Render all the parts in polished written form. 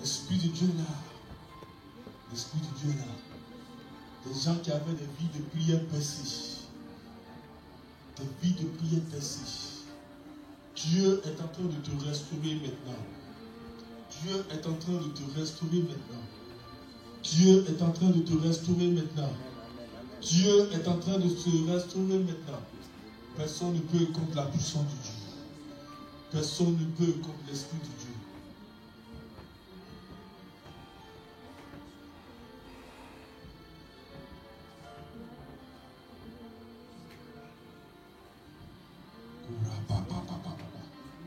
L'Esprit de Dieu est là. L'Esprit de Dieu est là. Des gens qui avaient des vies de prière percées. Des vies de prière percées. Dieu est en train de te restaurer maintenant. Dieu est en train de te restaurer maintenant. Dieu est en train de te restaurer maintenant. Dieu est en train de te restaurer maintenant. Personne ne peut contre la puissance de Dieu. Personne ne peut contre l'Esprit de Dieu.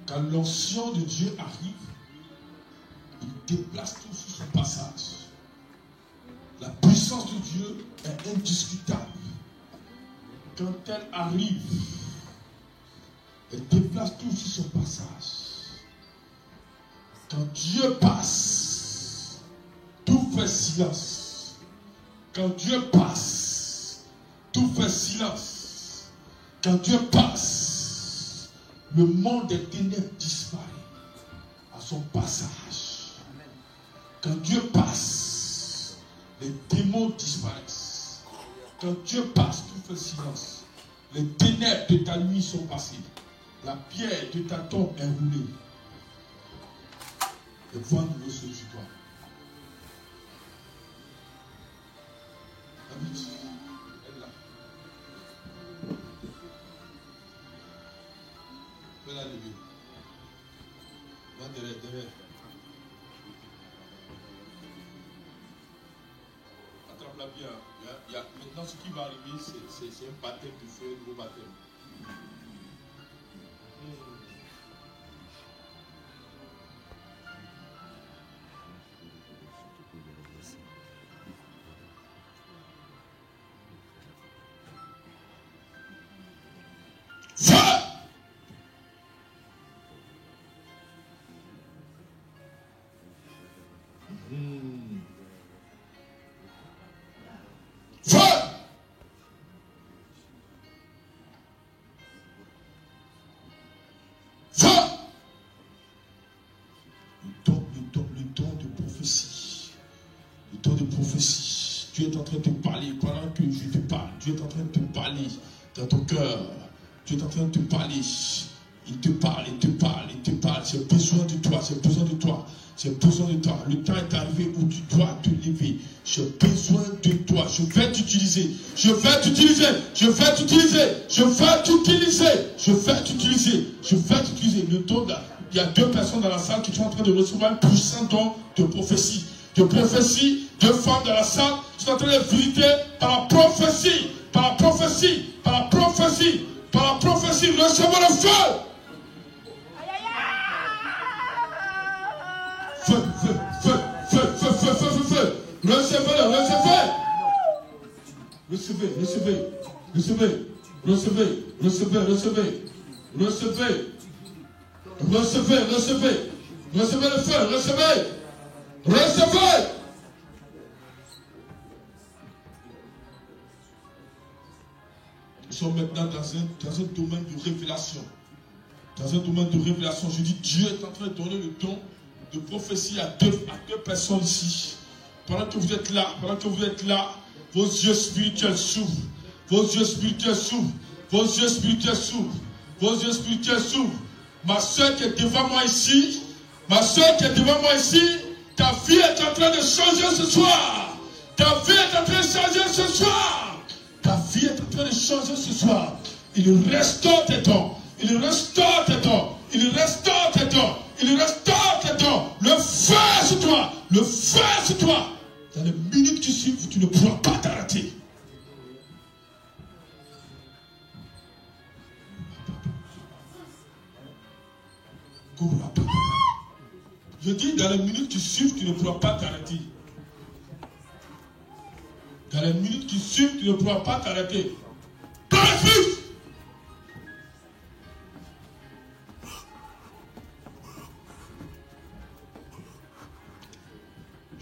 Quand l'onction de Dieu arrive, il déplace tout sur son passage. La puissance de Dieu est indiscutable. Quand elle arrive, elle déplace tout sur son passage. Quand Dieu passe, tout fait silence. Quand Dieu passe, tout fait silence. Quand Dieu passe, le monde des ténèbres disparaît à son passage. Quand Dieu passe, les démons disparaissent. Quand Dieu passe, tout fait silence. Les ténèbres de ta nuit sont passées. La pierre de ta tombe est roulée. Et vois nouveau sur toi. David, elle est là. Fais-la lever. Va derrière. Attrape-la bien. Maintenant, ce qui va arriver, c'est un baptême de feu, un nouveau baptême. Prophétie. Dieu est en train de te parler pendant que je te parle. Dieu est en train de te parler dans ton cœur. Dieu est en train de te parler. Il te parle. J'ai besoin de toi. Le temps est arrivé où tu dois te lever. J'ai besoin de toi. Je vais t'utiliser. Le don là. Il y a 2 personnes dans la salle qui sont en train de recevoir un puissant don de prophétie. De prophétie, 2 femmes dans la salle sont en train de visiter par la prophétie. Recevez le feu. Feu. Recevez. Nous sommes maintenant dans un domaine de révélation. Je dis, Dieu est en train de donner le don de prophétie à deux personnes ici. Pendant que vous êtes là, vos yeux spirituels s'ouvrent. Ma soeur qui est devant moi ici, ta vie est en train de changer ce soir. Il restaure tes dons. Le feu sur toi. Dans les minutes qui suivent, tu ne pourras pas t'arrêter. Je dis, dans les minutes qui suivent, tu ne pourras pas t'arrêter.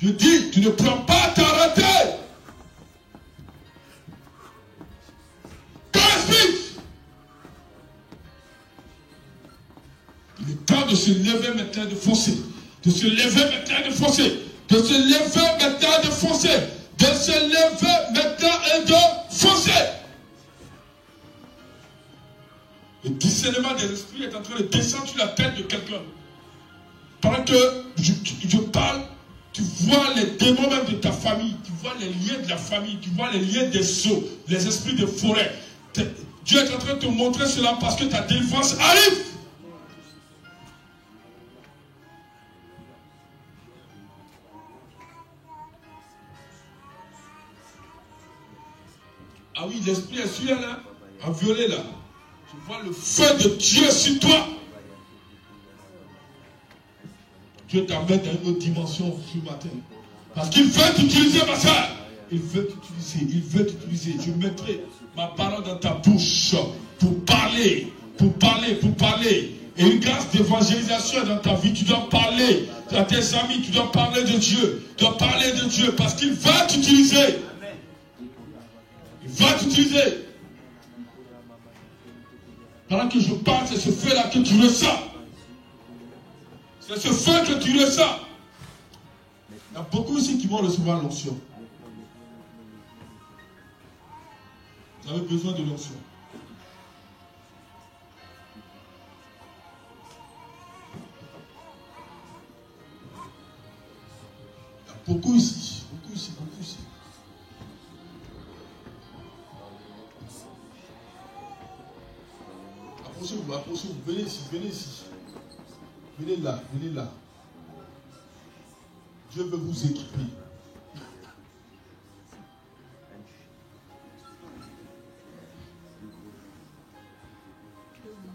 Je dis, tu ne pourras pas t'arrêter. Il est temps de se lever maintenant, de foncer. De se lever maintenant et de foncer. De se lever maintenant et de foncer. De se lever maintenant et de foncer. Le discernement des esprits est en train de descendre sur la tête de quelqu'un. Pendant que je parle, tu vois les démons même de ta famille, tu vois les liens de la famille, tu vois les liens des sceaux, les esprits de forêt. Dieu est en train de te montrer cela parce que ta délivrance arrive. Ah oui, l'esprit est celui-là, là, en violet là. Je vois le feu de Dieu sur toi. Dieu t'amène dans une autre dimension ce matin. Parce qu'il veut t'utiliser, ma soeur. Il veut t'utiliser, il veut t'utiliser. Je mettrai ma parole dans ta bouche pour parler, pour parler, pour parler. Et une grâce d'évangélisation dans ta vie. Tu dois parler à tes amis, tu dois parler de Dieu. Tu dois parler de Dieu parce qu'il va t'utiliser. Il va t'utiliser. Pendant que je parle, c'est ce feu-là que tu ressens. C'est ce feu que tu ressens. Il y a beaucoup ici qui vont recevoir l'onction. Vous avez besoin de l'onction. Il y a beaucoup ici. Beaucoup ici, beaucoup ici. Approchez-vous, approchez-vous. Venez ici, venez ici. Venez là, venez là. Dieu veut vous équiper.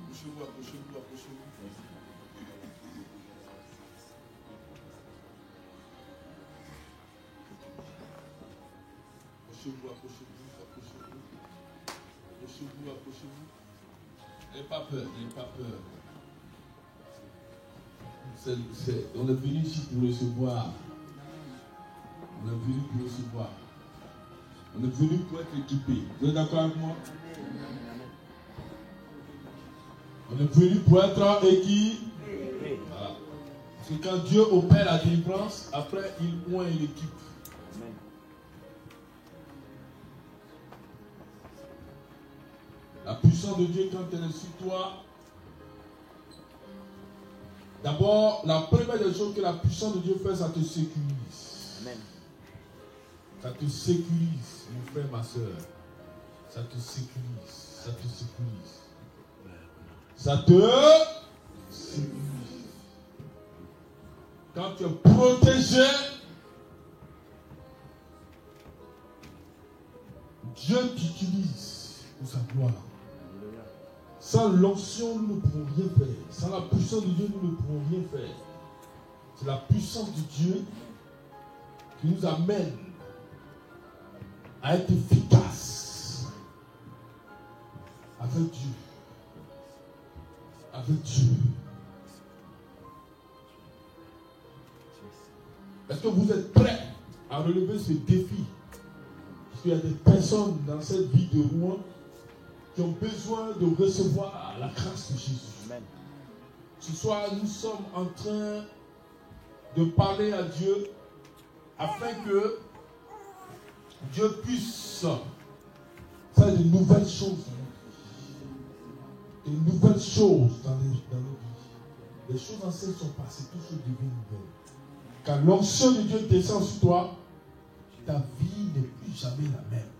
Approchez-vous, approchez-vous, approchez-vous. Approchez-vous, approchez-vous, approchez-vous. Approchez-vous, approchez-vous. N'ayez pas peur, n'ayez pas peur. On est venu ici pour recevoir. On est venu pour recevoir. On est venu pour être équipé. Vous êtes d'accord avec moi? On est venu pour être équipé. Voilà. Parce que quand Dieu opère la délivrance, après il oint l'équipe. La puissance de Dieu, quand elle est sur toi, d'abord, la première des choses que la puissance de Dieu fait, ça te sécurise. Amen. Ça te sécurise, mon frère, ma soeur. Ça te sécurise. Ça te sécurise. Ça te sécurise. Quand tu es protégé, Dieu t'utilise pour sa gloire. Sans l'onction, nous ne pouvons rien faire. Sans la puissance de Dieu, nous ne pouvons rien faire. C'est la puissance de Dieu qui nous amène à être efficace avec Dieu. Avec Dieu. Est-ce que vous êtes prêts à relever ce défi? Parce qu'il y a des personnes dans cette vie de Rouen qui ont besoin de recevoir la grâce de Jésus. Amen. Ce soir, nous sommes en train de parler à Dieu afin que Dieu puisse faire de nouvelles choses dans nos vies. De nouvelles choses dans nos vies. Les choses anciennes sont passées, tout se devient nouvelle. Quand l'onction de Dieu descend sur toi, ta vie n'est plus jamais la même.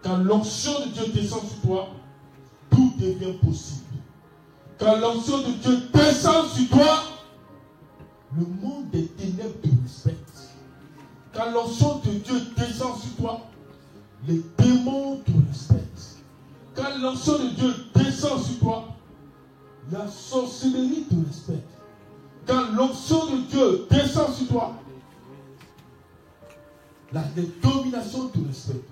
Quand l'onction de Dieu descend sur toi, tout devient possible. Quand l'onction de Dieu descend sur toi, le monde des ténèbres te respecte. Quand l'onction de Dieu descend sur toi, les démons te respectent. Quand l'onction de Dieu descend sur toi, la sorcellerie te respecte. Quand l'onction de Dieu descend sur toi, les dominations te respectent.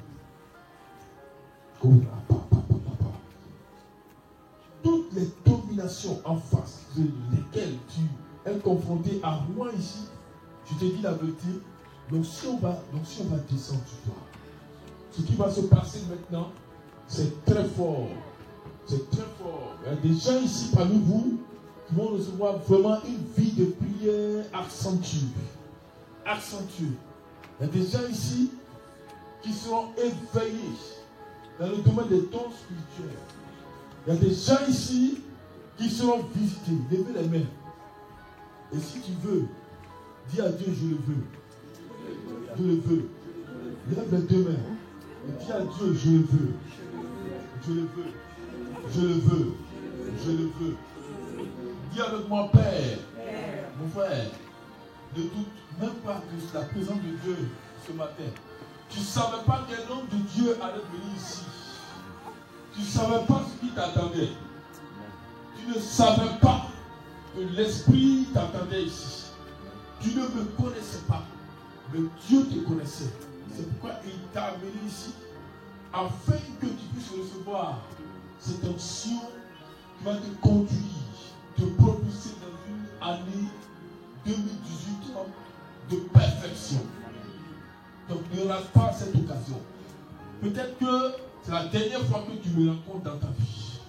Toutes les dominations en face de lesquelles tu es confronté à moi ici, je te dis la vérité, l'onction va descendre sur toi. Ce qui va se passer maintenant, c'est très fort. C'est très fort. Il y a des gens ici parmi vous, qui vont recevoir vraiment une vie de prière accentuée. Accentuée. Il y a des gens ici qui seront éveillés dans le domaine des dons spirituels. Il y a des gens ici qui seront visités. Levez les mains. Et si tu veux, dis à Dieu, je le veux. Je le veux. Lève les deux mains. Et dis à Dieu, je le veux. Je le veux. Je le veux. Je le veux. Dis avec moi, Père, mon frère, ne doute même pas que la présence de Dieu ce matin. Tu ne savais pas quel homme de Dieu allait venir ici. Tu ne savais pas ce qui t'attendait. Tu ne savais pas que l'Esprit t'attendait ici. Tu ne me connaissais pas, mais Dieu te connaissait. C'est pourquoi il t'a amené ici, afin que tu puisses recevoir cette onction qui va te conduire, te propulser dans une année 2018 de perfection. Donc ne rate pas cette occasion. Peut-être que c'est la dernière fois que tu me rencontres dans ta vie.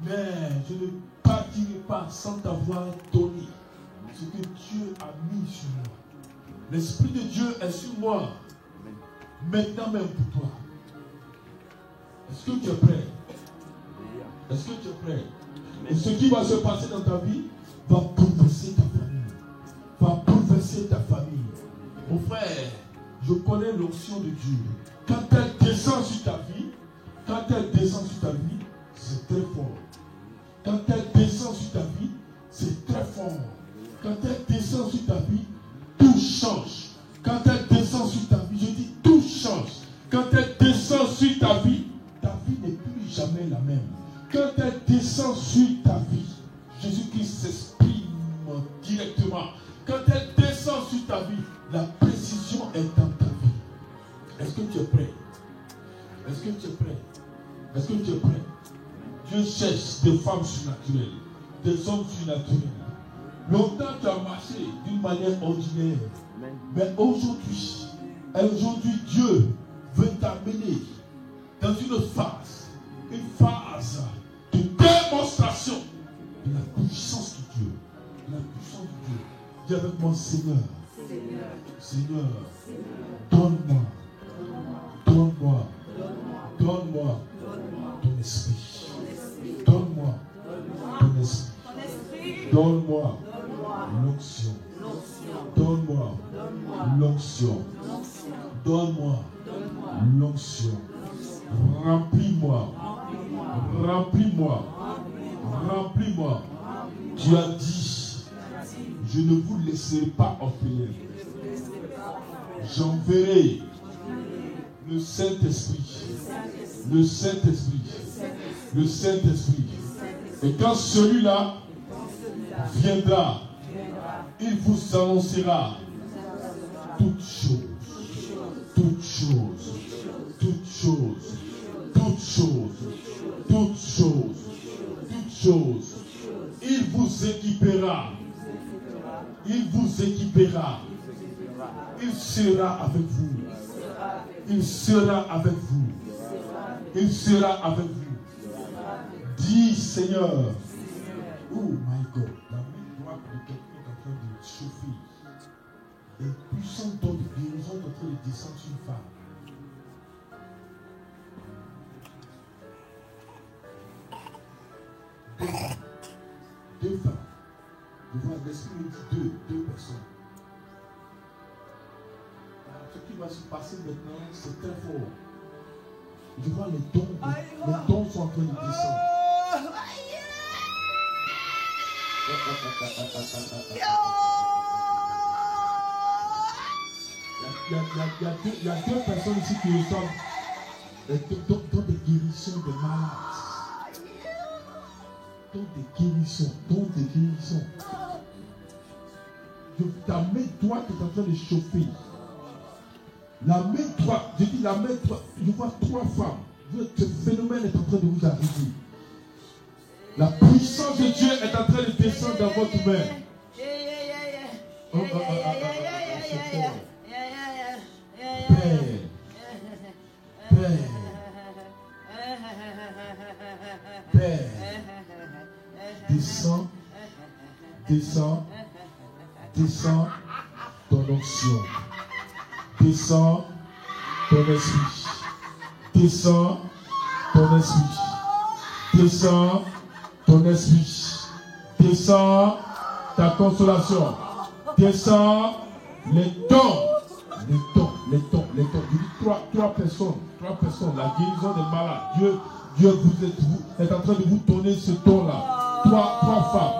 Mais je ne partirai pas sans t'avoir donné ce que Dieu a mis sur moi. L'Esprit de Dieu est sur moi. Maintenant même pour toi. Est-ce que tu es prêt? Est-ce que tu es prêt? Et ce qui va se passer dans ta vie va bouleverser ta famille. Va bouleverser ta famille. Mon frère, je connais l'onction de Dieu. Quand elle descend sur ta vie, c'est très fort. Quand elle descend sur ta vie, c'est très fort. Quand elle descend sur ta vie, tout change. Quand elle descend sur ta vie, je dis tout change. Quand elle descend sur ta vie n'est plus jamais la même. Quand elle descend sur ta vie, Jésus-Christ s'exprime directement. Quand elle descend sur ta vie, la précision est dans ta vie. Est-ce que tu es prêt? Est-ce que tu es prêt? Est-ce que tu es prêt? Dieu cherche des femmes surnaturelles, des hommes surnaturels. Longtemps tu as marché d'une manière ordinaire. Mais aujourd'hui, Dieu veut t'amener dans une phase de démonstration de la puissance de Dieu. La puissance de Dieu. Dis avec moi, Seigneur, donne-moi ton esprit. Donne-moi ton esprit. Donne-moi l'onction. Donne-moi l'onction. Donne-moi l'onction. Remplis-moi. Tu as dit, je ne vous laisserai pas orphelin. J'enverrai le Saint-Esprit. Et quand celui-là viendra, il vous annoncera toutes choses. Il vous équipera. Il sera avec vous. Dis, Seigneur. Oh my God. La main droite de quelqu'un est en train de chauffer. Et puissant don de guérison est en train de descendre sur une femme. Deux femmes. Je vois l'esprit me dit deux personnes. Ce qui va se passer maintenant, c'est très fort. Je vois les dons sont en train de descendre. Il y a deux personnes ici qui reçoivent dans des guérisons de malades. Dans des guérisons. Ta main droite est en train de chauffer. La main droite, je dis la main droite, je vois trois femmes. Ce phénomène est en train de vous arriver. La puissance de Dieu est en train de descendre dans votre main. Père, descends onction. Descends ton esprit. Descends ton esprit. Descends ton esprit. Descends ta consolation. Descends les dons. Les dons. Je dis trois personnes. La guérison des malades. Dieu vous est en train de vous donner ce don-là. Trois femmes.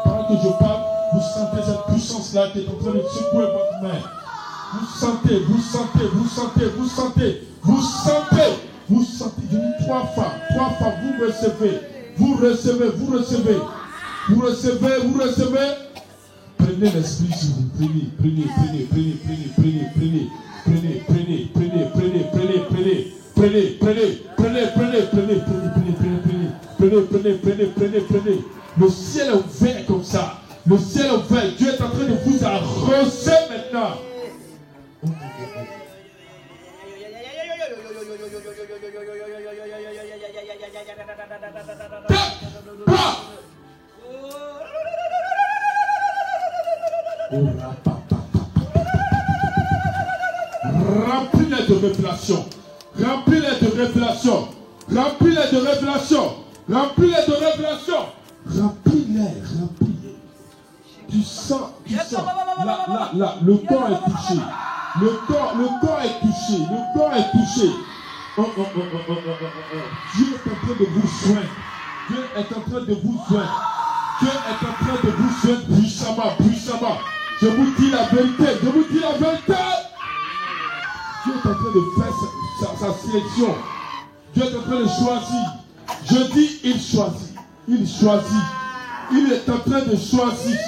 Pendant que je parle, vous sentez cette puissance-là qui est en train de secouer votre main. Vous sentez. Je dis trois femmes, vous recevez. Prenez l'esprit sur vous. Prenez. Le ciel est ouvert comme ça. Le ciel est ouvert. Dieu est en train de vous arroser maintenant. Remplis-les de révélations. Remplis-les. Tu sens. Là, le corps est touché. Le corps est touché. Dieu est en train de vous soigner. Dieu est en train de vous soigner puissamment. Je vous dis la vérité. Dieu est en train de faire sa sélection. Dieu est en train de choisir. Je dis, il choisit. Il est en train de choisir.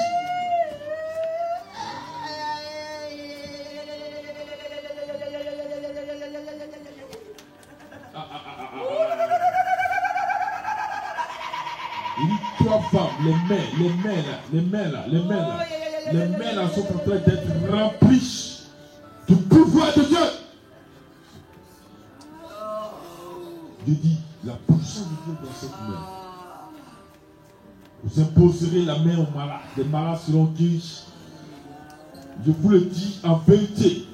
Il dit trois femmes, les mains là sont en train d'être remplies du pouvoir de Dieu. Je dis, la puissance de Dieu dans cette main. Vous imposerez la main aux malades. Les malades seront guéris. Je vous le dis en vérité.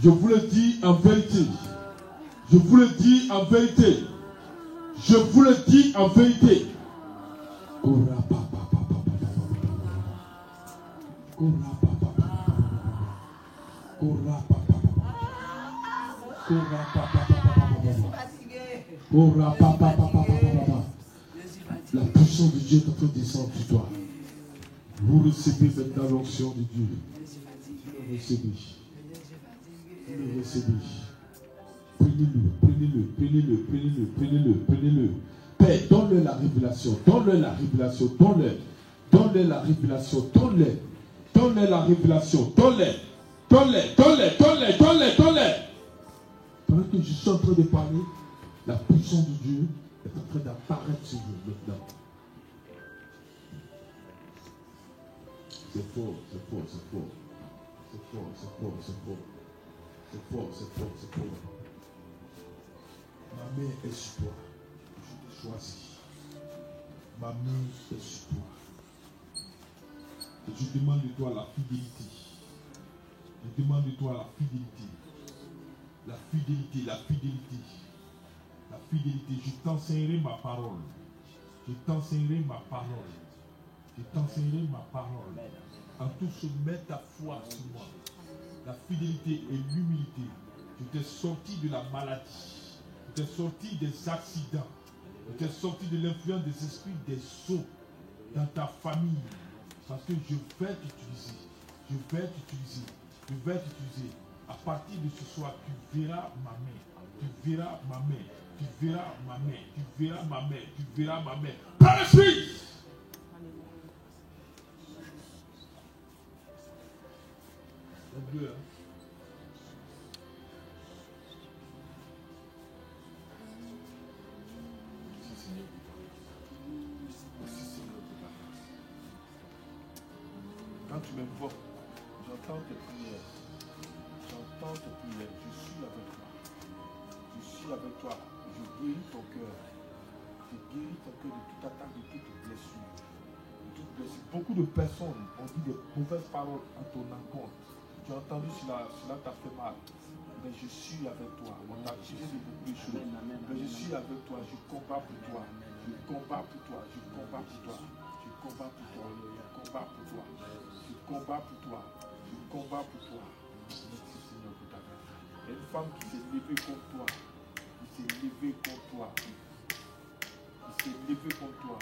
Je vous le dis en vérité. La puissance de Dieu est en train de descendre sur toi. Vous recevez maintenant l'onction de Dieu. Vous le recevez. Prenez-le. Père, donne-le la révélation. Donne-le la révélation. Pendant que je suis en train de parler, la puissance de Dieu est en train d'apparaître sur vous maintenant. C'est fort. Ma main est sur toi. Je te choisis. Ma main est sur toi. Et je demande de toi la fidélité. La fidélité. Je t'enseignerai ma parole. En tout se met ta foi sur moi. La fidélité et l'humilité. Je t'ai sorti de la maladie. Je t'ai sorti des accidents. Je t'ai sorti de l'influence des esprits des sots dans ta famille. Parce que je vais t'utiliser. À partir de ce soir, tu verras ma main. Par la suite. Quand tu m'invoques, j'entends tes prières. Je suis avec toi. Je guéris ton cœur. Je guéris ton cœur de toute attaque, de toute blessure. De Beaucoup de personnes ont dit des mauvaises paroles à ton encontre. Tu as entendu cela t'a fait mal. Mais je suis avec toi. On t'a tiré de beaucoup de choses. Mais je suis avec toi. Je combats pour toi. Je combats pour toi. Je combats pour toi. Je combats pour toi. Je combats pour toi. Je combats pour toi. Je combats pour toi. Merci Seigneur pour ta grâce. Il y a une femme qui s'est levée contre toi. Qui s'est levée contre toi. Qui s'est levée contre toi.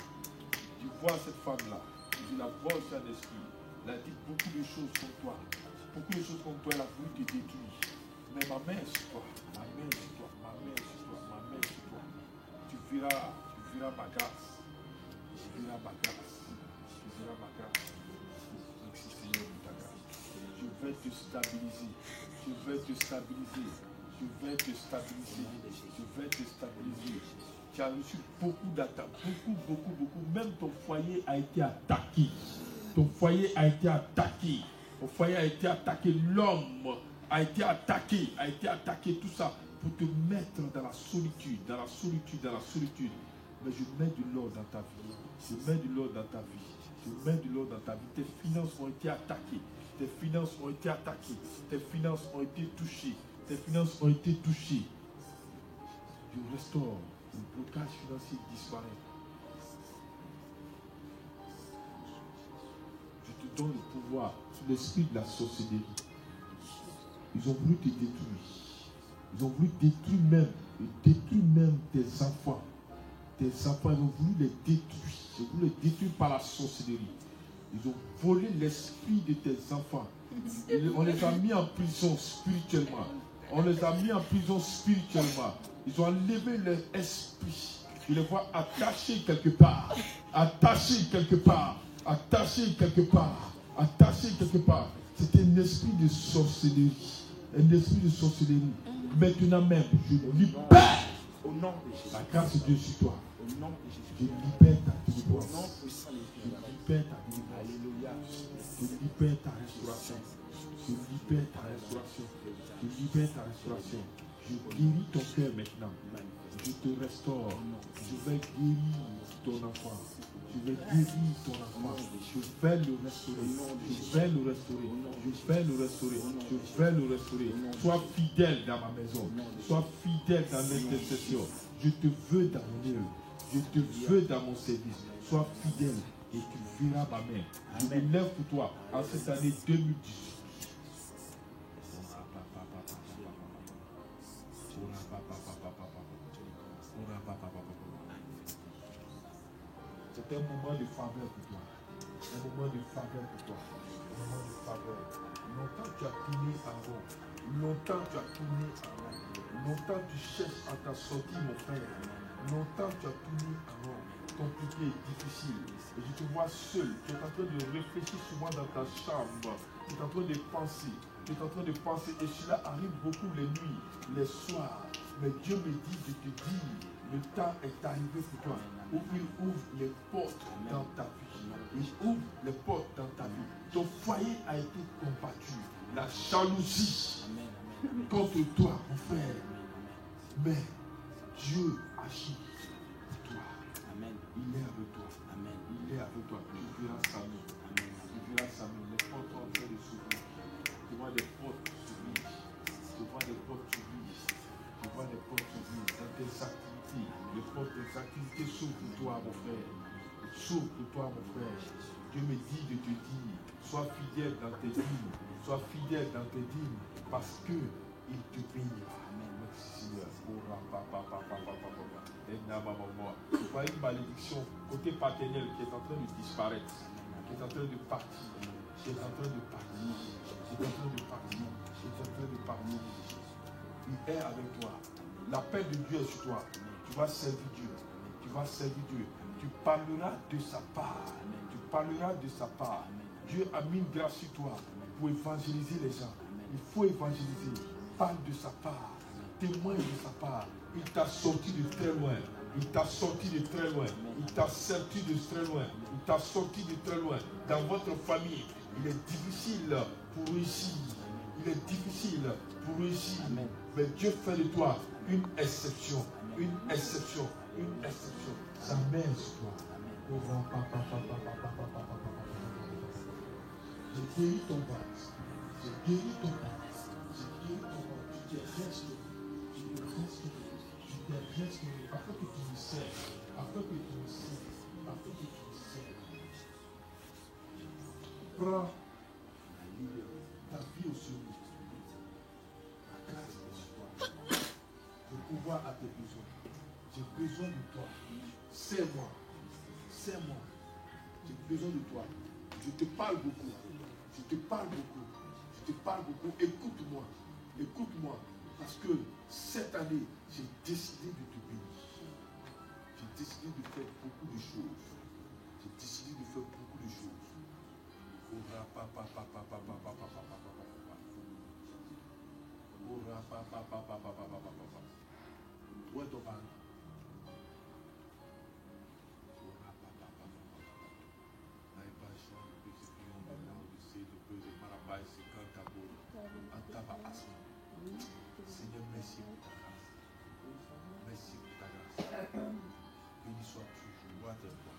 Tu vois cette femme-là. Je la vois au Saint-Esprit. Elle a dit beaucoup de choses contre toi. Beaucoup de choses contre toi. Elle a voulu te détruire. Mais ma main est sur toi. Ma main est sur toi. Ma main est sur toi. Ma main est sur toi. Tu verras ma grâce. Tu verras ma grâce. Tu verras ma grâce. Merci Seigneur pour ta grâce. Je vais te stabiliser. Je vais te stabiliser. Je vais te stabiliser. Je vais te stabiliser. Tu as reçu beaucoup d'attaques. Beaucoup. Même ton foyer a été attaqué. Ton foyer a été attaqué. Ton foyer a été attaqué. L'homme a été attaqué, tout ça pour te mettre dans la solitude. Mais je mets de l'ordre dans ta vie. Je mets de l'ordre dans ta vie. Tes finances ont été attaquées. Tes finances ont été touchées. Je restaure. Le blocage financier disparaît. Je te donne le pouvoir sur l'esprit de la sorcellerie. Ils ont voulu te détruire. Ils ont voulu détruire même tes enfants. Ils ont voulu les détruire. Ils ont voulu les détruire par la sorcellerie. Ils ont volé l'esprit de tes enfants. On les a mis en prison spirituellement. Ils ont enlevé leur esprit. Tu les vois attachés quelque part. C'est un esprit de sorcellerie. Maintenant même, je libère au nom de Jésus. La grâce de Dieu sur toi. Au nom de Jésus. Je libère ta délivrance. Alléluia. Je libère ta restauration. Je guéris ton cœur maintenant. Je te restaure. Je vais guérir ton enfant. Je vais le restaurer. Sois fidèle dans ma maison. Sois fidèle dans l'intercession. Je te veux dans mon œuvre. Je te veux dans mon service. Sois fidèle et tu verras ma main. Je me lève pour toi en cette année 2018. C'est un moment de faveur pour toi. Longtemps tu as tourné en rond. Longtemps tu cherches à ta sortie, mon frère. Longtemps tu as tourné en rond. Compliqué, difficile. Et je te vois seul. Tu es en train de réfléchir souvent dans ta chambre. Tu es en train de penser. Et cela arrive beaucoup les nuits, les soirs. Mais Dieu me dit de te dire, le temps est arrivé pour toi. Où il ouvre les portes dans ta vie. Ton foyer a été combattu. La jalousie contre toi, mon frère. Mais Dieu agit pour toi. Il est avec toi. Tu verras sa main. Les portes sont en train de s'ouvrir. Tu vois des portes s'ouvrir. Dans tes activités. Les portes des activités s'ouvrent pour toi, mon frère. Dieu me dit de te dire, sois fidèle dans tes dîmes, parce que il te bénira. Merci Seigneur. Tu vois une malédiction côté paternel qui est en train de disparaître, qui est en train de partir. Il est avec toi. La paix de Dieu est sur toi. Tu vas servir Dieu. Tu parleras de sa part. Dieu a mis une grâce sur toi pour évangéliser les gens. Il faut évangéliser. Parle de sa part. Témoigne de sa part. Il t'a sorti de très loin. Il t'a sorti de très loin. Dans votre famille, il est difficile pour réussir. Mais Dieu fait de toi une exception. Sa main sur toi. J'ai guéri ton vase. J'ai guéri ton vase. J'ai guéri ton vase. Tu t'es restauré. Tu t'es restauré. Tu t'es restauré. Afin que tu me sers. Afin que tu me sers. Afin que tu me sers. Prends ta vie au sérieux. La grâce est sur toi. Le pouvoir à tes besoins. J'ai besoin de toi. Sers-moi. Sers-moi. J'ai besoin de toi. Je te parle beaucoup. Je te parle beaucoup. Je te parle beaucoup. Écoute-moi. Écoute-moi. Parce que cette année, j'ai décidé de te bénir. J'ai décidé de faire beaucoup de choses. J'ai décidé de faire beaucoup de choses. Où est ton mari? Seigneur, merci pour ta grâce. Merci pour ta grâce. Béni sois-tu, gloire à toi.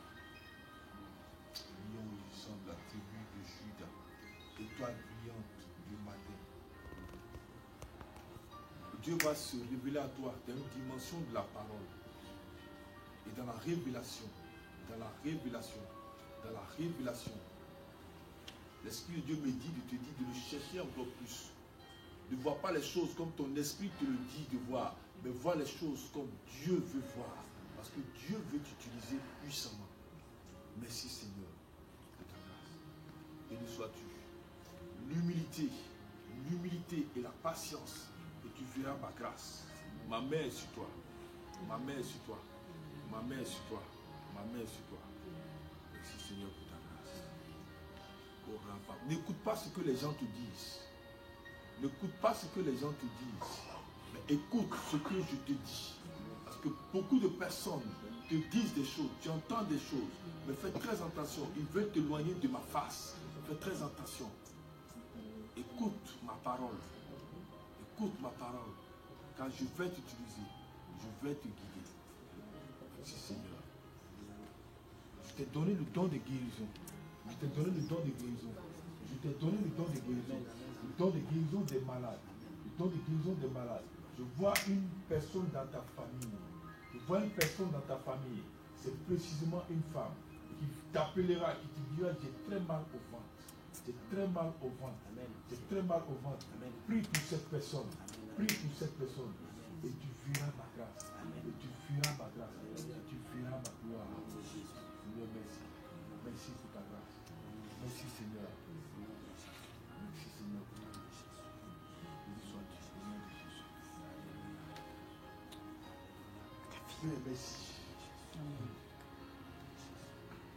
Lion rugissant de la tribu de Judas, étoile brillante du matin. Dieu va se révéler à toi dans une dimension de la parole. Et dans la révélation, l'Esprit de Dieu me dit de te dire de le chercher encore plus. Ne vois pas les choses comme ton esprit te le dit de voir, mais vois les choses comme Dieu veut voir. Parce que Dieu veut t'utiliser puissamment. Merci Seigneur de ta grâce. Béni sois-tu. L'humilité et la patience, et tu verras ma grâce. Ma main est sur toi. Ma main est sur toi. Ma main est sur toi. Ma main est sur toi. Merci Seigneur pour ta grâce. N'écoute pas ce que les gens te disent. N'écoute pas ce que les gens te disent. Mais écoute ce que je te dis. Parce que beaucoup de personnes te disent des choses. Tu entends des choses. Mais fais très attention. Ils veulent t'éloigner de ma face. Fais très attention. Écoute ma parole. Écoute ma parole. Quand je vais t'utiliser, je vais te guider. Merci Seigneur. Je t'ai donné le don de guérison. Je t'ai donné le don de guérison. Je t'ai donné le don de guérison. Le don de guérison des malades. Le don de guérison des malades. Je vois une personne dans ta famille. Je vois une personne dans ta famille. C'est précisément une femme qui t'appellera, qui te dira j'ai très mal au ventre. J'ai très mal au ventre. J'ai très mal au ventre. Prie pour cette personne. Prie pour cette personne. Et tu verras ma grâce. Et tu verras ma grâce. Et tu verras ma gloire. Seigneur, merci. Merci pour ta grâce. Merci Seigneur. Merci Seigneur. Béni sois-tu au nom de Jésus. Père, merci.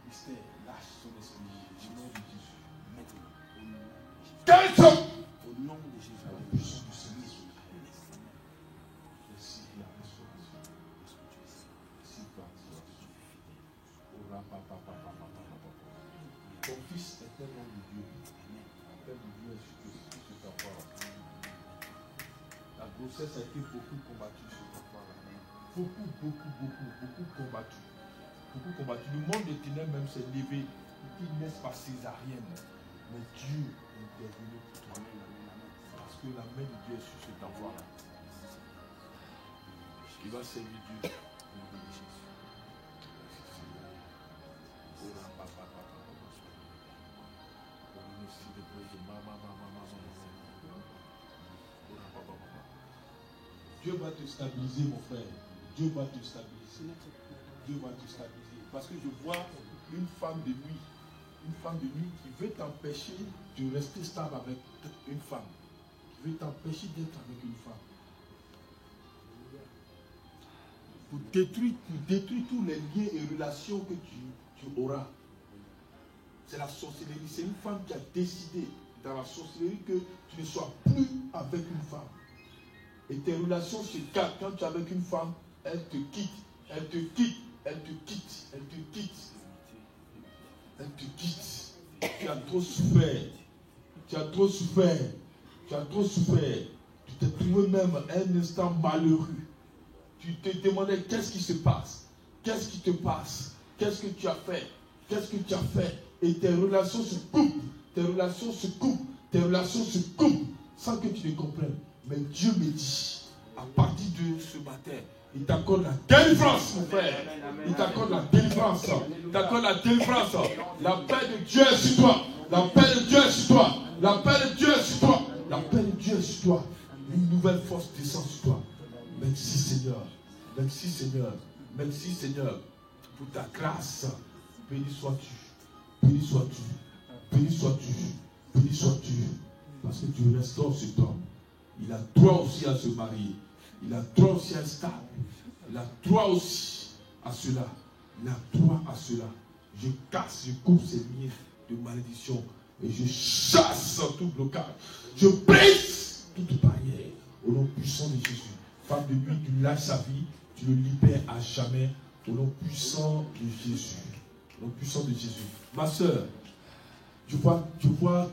Mystère, lâche son esprit. Au nom de Jésus. Maintenant. Au nom de Jésus. La puissance du Seigneur. Merci la restauration. Merci par ton fils est un homme de Dieu. Appelle de Dieu est sur ta parole. La grossesse a été beaucoup combattue sur ta parole. Beaucoup combattu. Beaucoup combattu. Le monde des ténèbres même s'est levé. Il ne laisse pas césarienne. Mais Dieu est intervenu pour toi. Parce que la main de Dieu est sur cet enfant-là. Il va servir Dieu. Dieu va te stabiliser, mon frère. Dieu va te stabiliser. Dieu va te stabiliser. Parce que je vois une femme de nuit. Une femme de nuit qui veut t'empêcher de rester stable avec une femme. Qui veut t'empêcher d'être avec une femme. Pour détruire tous les liens et relations que tu auras. C'est la sorcellerie. C'est une femme qui a décidé dans la sorcellerie que tu ne sois plus avec une femme. Et tes relations se cassent. Quand tu es avec une femme, elle te quitte. Elle te quitte. Elle te quitte. Elle te quitte. Elle te quitte. Tu as trop souffert. Tu as trop souffert. Tu as trop souffert. Tu t'es trouvé même un instant malheureux. Tu te demandais qu'est-ce qui se passe. Qu'est-ce qui te passe. Qu'est-ce que tu as fait? Qu'est-ce que tu as fait? Et tes relations se coupent. Tes relations se coupent. Tes relations se coupent sans que tu les comprennes. Mais Dieu me dit, à partir de ce matin, il t'accorde la délivrance, mon frère. Il t'accorde la délivrance. Il t'accorde la délivrance. La paix de Dieu est sur toi. La paix de Dieu est sur toi. La paix de Dieu est sur toi. La paix de Dieu est sur toi. Une nouvelle force descend sur toi. Merci Seigneur. Merci Seigneur. Merci Seigneur pour ta grâce. Béni sois-tu. Béni sois-tu. Béni sois-tu. Béni sois-tu. Parce que tu restaures cet homme. Il a droit aussi à se marier. Il a droit aussi à être stable. Il a droit aussi à cela. Il a droit à cela. Je casse, je coupe ces liens de malédiction. Et je chasse tout blocage. Je brise toute barrière. Au nom puissant de Jésus. Femme de nuit, tu lâches sa vie. Tu le libères à jamais. Au nom puissant de Jésus. Au nom puissant de Jésus. Ma soeur, je vois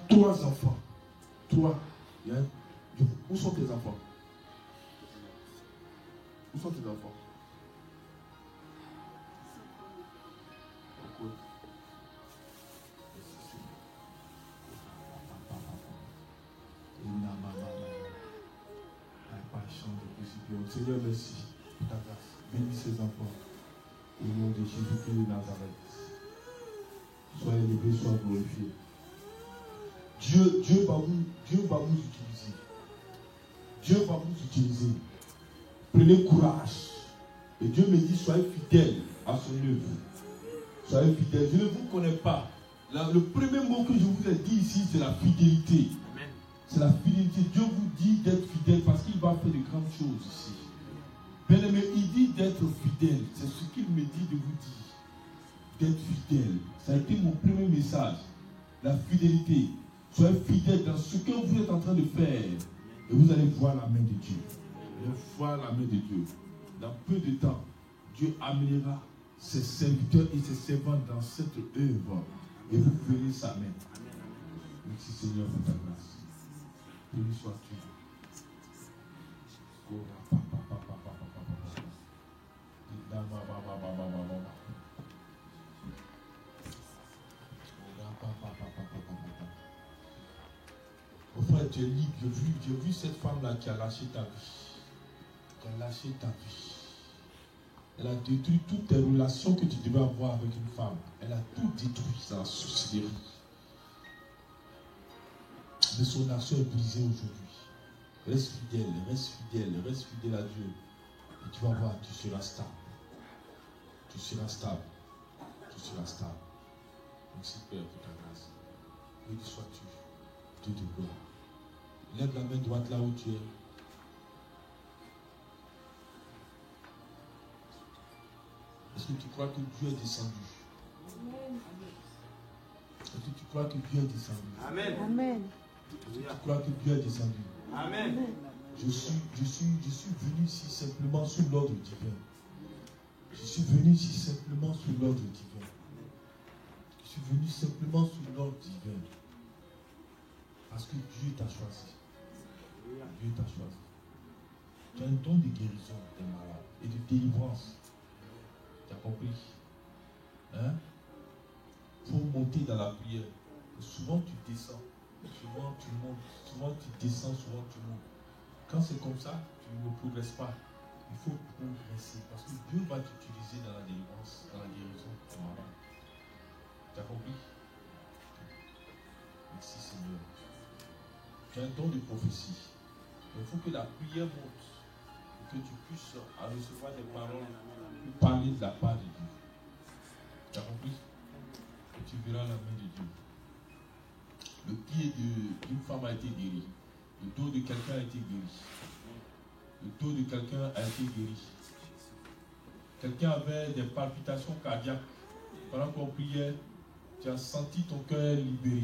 3 enfants. 3. Où sont tes enfants? Où sont tes enfants? Seigneur, merci pour ta grâce. Bénis ces enfants. Au nom de Jésus-Christ de Nazareth. Sois élevé, sois glorifié. Dieu va vous utiliser. Dieu va vous utiliser. Prenez courage. Et Dieu me dit, soyez fidèles à son œuvre. Soyez fidèles. Je ne vous connais pas. Le premier mot que je vous ai dit ici, c'est la fidélité. Amen. C'est la fidélité. Dieu vous dit d'être fidèle parce qu'il va faire de grandes choses ici. Bien-aimé, il dit d'être fidèle. C'est ce qu'il me dit de vous dire. D'être fidèle. Ça a été mon premier message. La fidélité. Soyez fidèles dans ce que vous êtes en train de faire. Et vous allez voir la main de Dieu. Vous allez voir la main de Dieu. Dans peu de temps, Dieu amènera ses serviteurs et ses servants dans cette œuvre. Et vous verrez sa main. Merci Seigneur pour ta grâce. Béni sois-tu. Mon frère, tu es libre. J'ai vu cette femme-là qui a lâché ta vie. Qui a lâché ta vie. Elle a détruit toutes tes relations que tu devais avoir avec une femme. Elle a tout détruit dans la sorcellerie. Mais son action est brisée aujourd'hui. Reste fidèle, reste fidèle, reste fidèle à Dieu. Et tu vas voir, tu seras stable. Tu seras stable. Tu seras stable. Merci Père pour ta grâce. Béni sois-tu. Dieu te gloire. Lève la main droite là où tu es. Est-ce que tu crois que Dieu est descendu? Est-ce que tu crois que Dieu est descendu? Amen. Amen. Est-ce que tu crois que Dieu est descendu? Amen. Je suis venu ici simplement sous l'ordre divin. Je suis venu ici simplement sous l'ordre divin. Je suis venu simplement sous l'ordre divin. Parce que Dieu t'a choisi. Dieu t'a choisi. Tu as un don de guérison des malades et de délivrance. Tu as compris? Hein? Il faut monter dans la prière. Souvent tu descends. Souvent tu montes. Souvent tu descends. Souvent tu montes. Quand c'est comme ça, tu ne progresses pas. Il faut progresser. Parce que Dieu va t'utiliser dans la délivrance, dans la guérison. Voilà. Tu as compris? Merci Seigneur. Tu as un don de prophétie. Il faut que la prière monte. Et que tu puisses recevoir des paroles et parler de la part de Dieu. Tu as compris? Et tu verras la main de Dieu. Le pied d'une femme a été guéri. Le dos de quelqu'un a été guéri. Le dos de quelqu'un a été guéri. Quelqu'un avait des palpitations cardiaques. Pendant qu'on priait, tu as senti ton cœur libéré.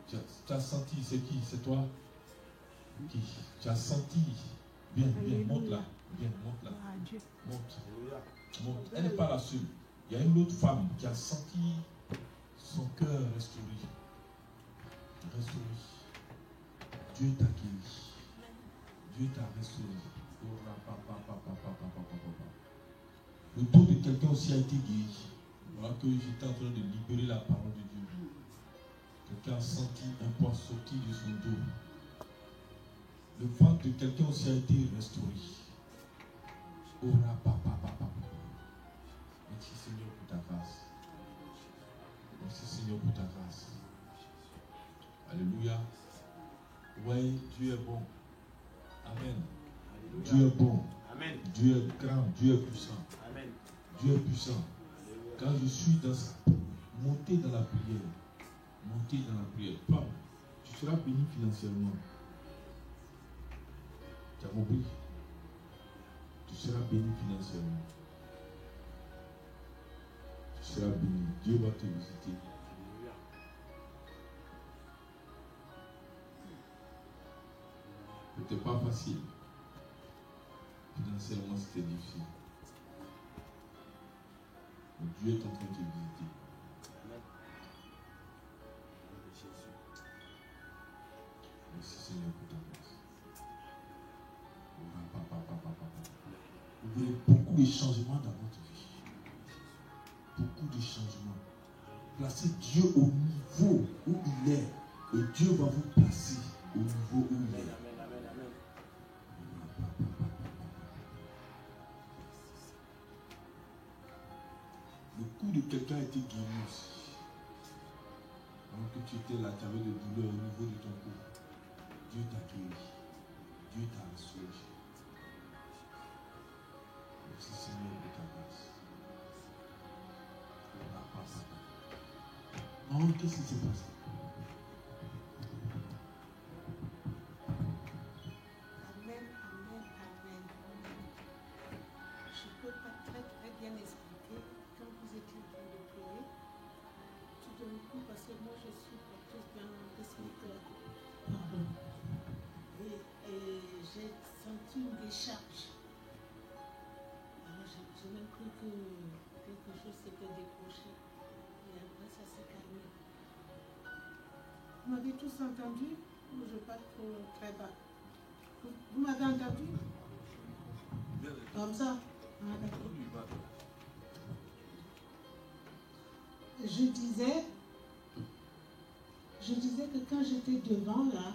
Tu as senti, c'est qui? C'est toi? Qui? Tu as senti. Viens, monte là. Viens, monte là. Monte. Elle n'est pas la seule. Il y a une autre femme qui a senti son cœur restauré. Dieu t'a guéri. Dieu t'a restauré. Le dos de quelqu'un aussi a été guéri. Voilà que j'étais en train de libérer la parole de Dieu. Quelqu'un a senti un poids sortir de son dos. Le ventre de quelqu'un aussi a été restauré. Ora papa papa. Merci Seigneur pour ta grâce. Merci Seigneur pour ta grâce. Alléluia. Oui, Dieu est bon. Amen. Alléluia. Dieu est bon. Amen. Dieu est grand. Dieu est puissant. Amen. Dieu est puissant. Alléluia. Quand je suis dans sa montez dans la prière. Montez dans la prière. Pam, tu seras béni financièrement. Tu as compris? Tu seras béni financièrement. Tu seras béni. Dieu va te visiter. C'était pas facile. Financièrement, c'était difficile. Mais Dieu est en train de te visiter. Merci Seigneur pour ta grâce. Vous voulez beaucoup de changements dans votre vie. Beaucoup de changements. Placez Dieu au niveau où il est. Et Dieu va vous placer au niveau où il est. Le cou de quelqu'un a été guéri aussi. Alors que tu étais là, tu avais des douleurs au niveau de ton cou. Dieu t'a guéri. Dieu t'a restauré. Merci Seigneur pour ta grâce. Non, qu'est-ce qui s'est passé? Amen, amen, amen. Je ne peux pas très bien expliquer quand vous étiez en train de prier. Tout d'un coup, parce que moi je suis porteuse d'un pacemaker. Pardon. Et j'ai senti une décharge. Alors j'ai même cru que quelque chose s'était décroché. Et après ça s'est calmé. Vous m'avez tous entendu ou je parle très bas? Vous m'avez entendu? Comme ça? Ah, d'accord. Je disais que quand j'étais devant là,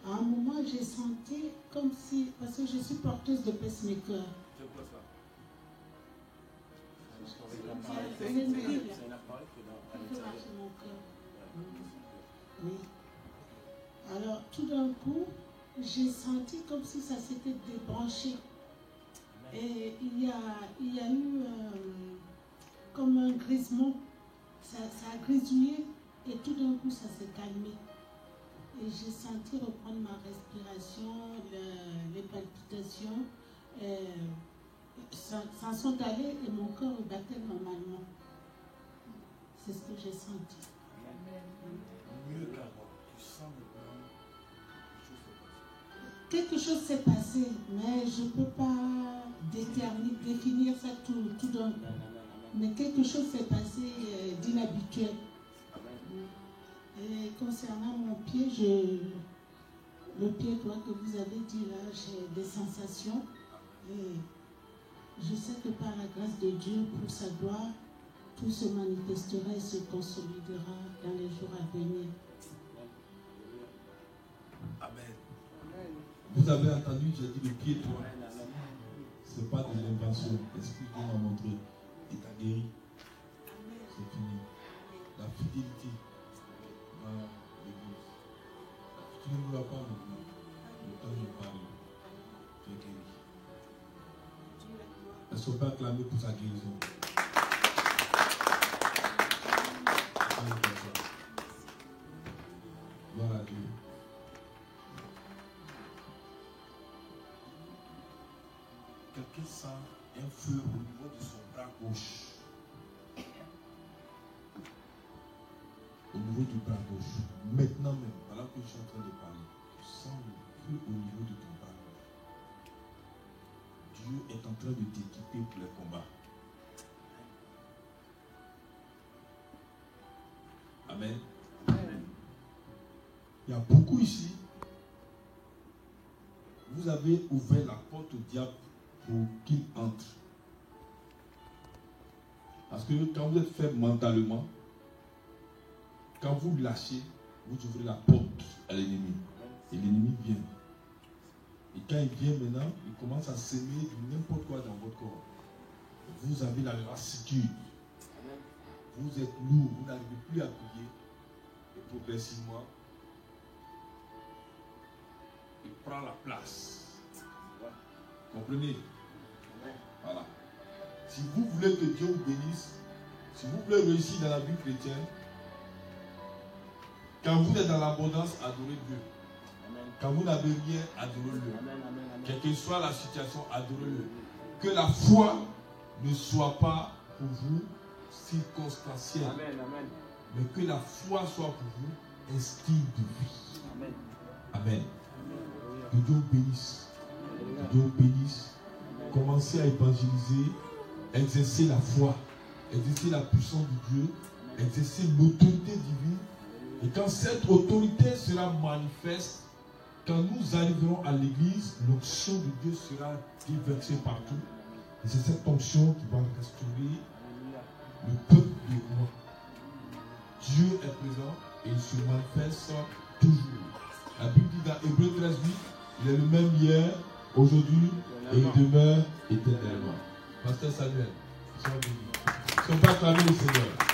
à un moment j'ai senti comme si, parce que je suis porteuse de pacemaker. C'est quoi ça? C'est une pile qui fait marcher mon cœur. Oui. Alors tout d'un coup, j'ai senti comme si ça s'était débranché. Et il y a eu comme un grisement. Ça a grisouillé et tout d'un coup ça s'est calmé. Et j'ai senti reprendre ma respiration, les palpitations. Ça sont allées et mon cœur battait normalement. C'est ce que j'ai senti. Mieux qu'avant, tu sens maintenant quelque chose s'est passé, mais je ne peux pas définir ça tout d'un coup. Mais quelque chose s'est passé d'inhabituel. Et concernant mon pied, le pied que vous avez dit là, j'ai des sensations. Et je sais que par la grâce de Dieu, pour sa gloire, tout se manifestera et se consolidera dans les jours à venir. Amen. Vous avez entendu, j'ai dit le pied droit. Ce n'est pas de l'invention. L'Esprit Dieu m'a montré. Il t'a guéri. C'est fini. La fidélité dans l'église. Tu ne voudras pas maintenant. Le temps je parle. Tu es guéri. Est-ce qu'on peut acclamer pour sa guérison? Gloire à Dieu. Quelqu'un sent un feu au niveau de son bras gauche. Au niveau du bras gauche. Maintenant même, alors que je suis en train de parler, tu sens le feu au niveau de ton bras gauche. Dieu est en train de t'équiper pour les combats. Amen. Amen. Il y a beaucoup ici. Vous avez ouvert la porte au diable pour qu'il entre. Parce que quand vous êtes faible mentalement, quand vous lâchez, vous ouvrez la porte à l'ennemi. Et l'ennemi vient. Et quand il vient maintenant, il commence à s'aimer de n'importe quoi dans votre corps. Vous avez la lassitude. Vous êtes lourd, vous n'arrivez plus à prier. Et progressivement, il prend la place. Comprenez? Voilà. Si vous voulez que Dieu vous bénisse, si vous voulez réussir dans la vie chrétienne, quand vous êtes dans l'abondance, adorez Dieu. Quand vous n'avez rien, adorez-le. Quelle que soit la situation, adorez-le. Que la foi ne soit pas pour vous circonstancielle, mais que la foi soit pour vous un style de vie. Amen. Que Dieu vous bénisse. Que Dieu vous bénisse. Commencez à évangéliser, exercer la foi, exercer la puissance de Dieu, exercer l'autorité divine. Et quand cette autorité sera manifeste, quand nous arriverons à l'église, l'onction de Dieu sera déversée partout. Et c'est cette onction qui va restaurer le peuple de moi. Dieu est présent et il se manifeste toujours. La Bible dit dans Hébreux 13:8, il est le même hier, aujourd'hui et il demeure éternellement. Pasteur Samuel, sois béni. Si on peut acclamer le Seigneur.